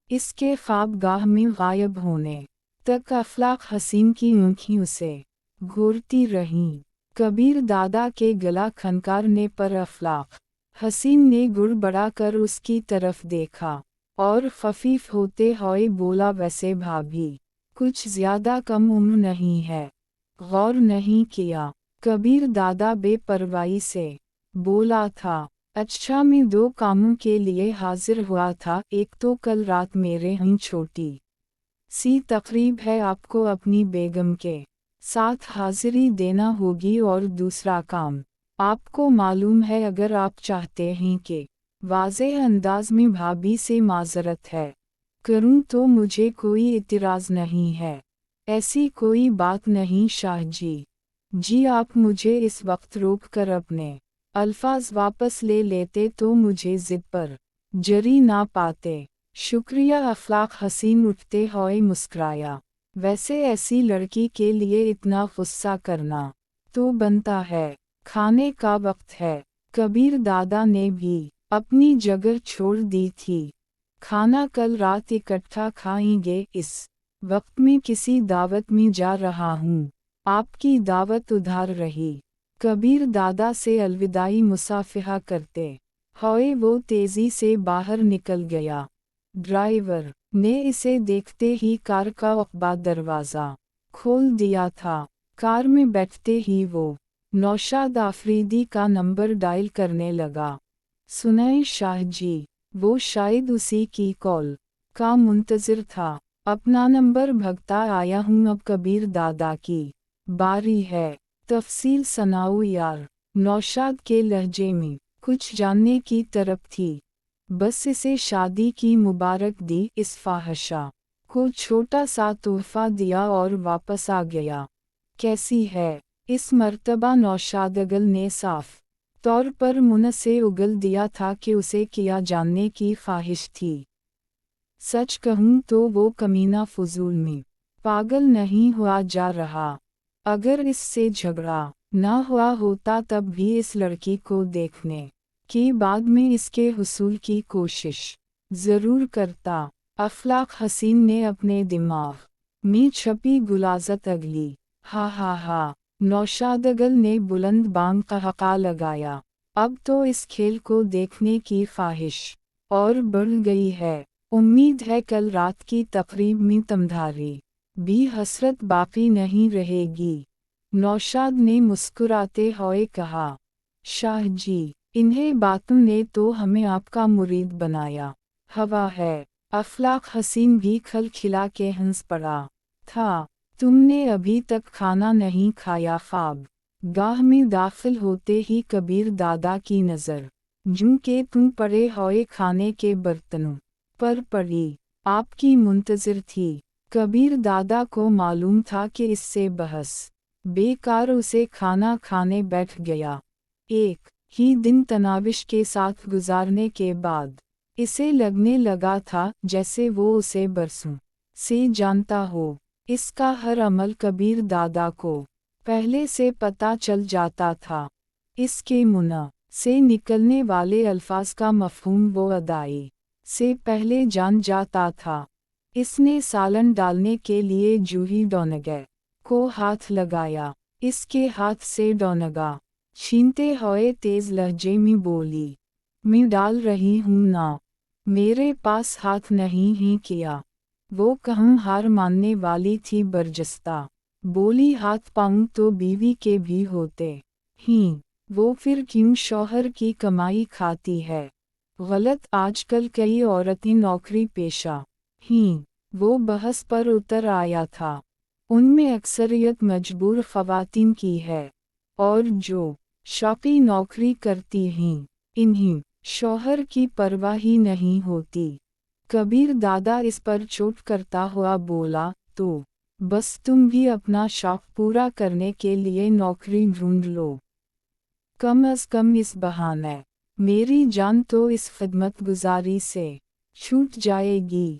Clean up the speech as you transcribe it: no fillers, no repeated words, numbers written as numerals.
इसके ख्वाबगाह में गायब होने तक अफलाक हसीन की आँखें उसे घूरती रहीं। कबीर दादा के गला खनकारने पर अफलाक हसीन ने गुड़ बढ़ाकर उसकी तरफ देखा और खफीफ होते हुए बोला, वैसे भाभी कुछ ज्यादा कम उम्र नहीं है? गौर नहीं किया। कबीर दादा बेपरवाही से बोला था। अच्छा, मैं 2 कामों के लिए हाजिर हुआ था। एक तो कल रात मेरे यहाँ छोटी सी तकरीब है, आपको अपनी बेगम के साथ हाजिरी देना होगी, और दूसरा काम आपको मालूम है, अगर आप चाहते हैं कि वाज़ेह अंदाज में भाभी से माजरत है करूं तो मुझे कोई इतराज़ नहीं है। ऐसी कोई बात नहीं शाह जी। जी आप मुझे इस वक्त रोक कर अपने अल्फाज वापस ले लेते तो मुझे ज़िद पर जरी ना पाते। शुक्रिया। अफलाक हसीन उठते हुए मुस्कुराया। वैसे ऐसी लड़की के लिए इतना गुस्सा करना तो बनता है। खाने का वक्त है। कबीर दादा ने भी अपनी जगह छोड़ दी थी। खाना कल रात इकट्ठा खाएंगे। इस वक्त में किसी दावत में जा रहा हूँ, आपकी दावत उधार रही। कबीर दादा से अलविदाई मुसाफिहा करते हुए वो तेजी से बाहर निकल गया। ड्राइवर ने इसे देखते ही कार का अखबा दरवाज़ा खोल दिया था। कार में बैठते ही वो नौशाद आफरीदी का नंबर डायल करने लगा। सुनाए शाह जी। वो शायद उसी की कॉल का मुंतज़िर था। अपना नंबर भगता आया हूँ, अब कबीर दादा की बारी है। तफसील सनाओ यार। नौशाद के लहजे में कुछ जानने की तरफ थी। बस इसे शादी की मुबारक दी, इस फाहशा को छोटा सा तोहफा दिया और वापस आ गया। कैसी है? इस मर्तबा नौशाद अगल ने साफ तौर पर मुंह से उगल दिया था कि उसे किया जानने की ख्वाहिश थी। सच कहूँ तो वो कमीना फजूल में पागल नहीं हुआ जा रहा। अगर इससे झगड़ा ना हुआ होता तब भी इस लड़की को देखने के बाद में इसके हुसूल की कोशिश ज़रूर करता। अफलाक हसीन ने अपने दिमाग में छपी गुलाजत अगली। हा हा हा। नौशाद अगल ने बुलंद बांग का हक़ा लगाया। अब तो इस खेल को देखने की ख्वाहिश और बढ़ गई है। उम्मीद है कल रात की तकरीब में तुम्हारी भी हसरत बाकी नहीं रहेगी। नौशाद ने मुस्कुराते हुए कहा। शाह जी, इन्हें बातों ने तो हमें आपका मुरीद बनाया हवा है। अफलाक हसीन भी खल खिला के हंस पड़ा था। तुमने अभी तक खाना नहीं खाया? ख्वाब गाह में दाखिल होते ही कबीर दादा की नज़र जूं के तुम पड़े हुए खाने के बर्तनों पर पड़ी। आपकी मुंतज़िर थी। कबीर दादा को मालूम था कि इससे बहस बेकार, उसे खाना खाने बैठ गया। एक ही दिन तनाविश के साथ गुजारने के बाद इसे लगने लगा था जैसे वो उसे बरसों से जानता हो। इसका हर अमल कबीर दादा को पहले से पता चल जाता था। इसके मुंह से निकलने वाले अल्फाज का मफ़हूम वो अदाई से पहले जान जाता था। इसने सालन डालने के लिए जूही डोनेगे को हाथ लगाया। इसके हाथ से डोनेगा छीनते हुए तेज लहजे में बोली, मैं डाल रही हूँ ना, मेरे पास हाथ नहीं ही किया। वो कहूँ हार मानने वाली थी बरजस्ता बोली, हाथ पाऊँ तो बीवी के भी होते ही, वो फिर क्यों शौहर की कमाई खाती है? गलत, आजकल कई औरतें नौकरी पेशा ही। वो बहस पर उतर आया था। उनमें अक्सरियत मजबूर ख़वातीन की है, और जो शौक़ी नौकरी करती हैं इन्हीं शौहर की परवाह ही नहीं होती। कबीर दादा इस पर चोट करता हुआ बोला, तो बस तुम भी अपना शौक़ पूरा करने के लिए नौकरी ढूंढ लो। कम अज़ कम इस बहाने मेरी जान तो इस खिदमत गुजारी से छूट जाएगी।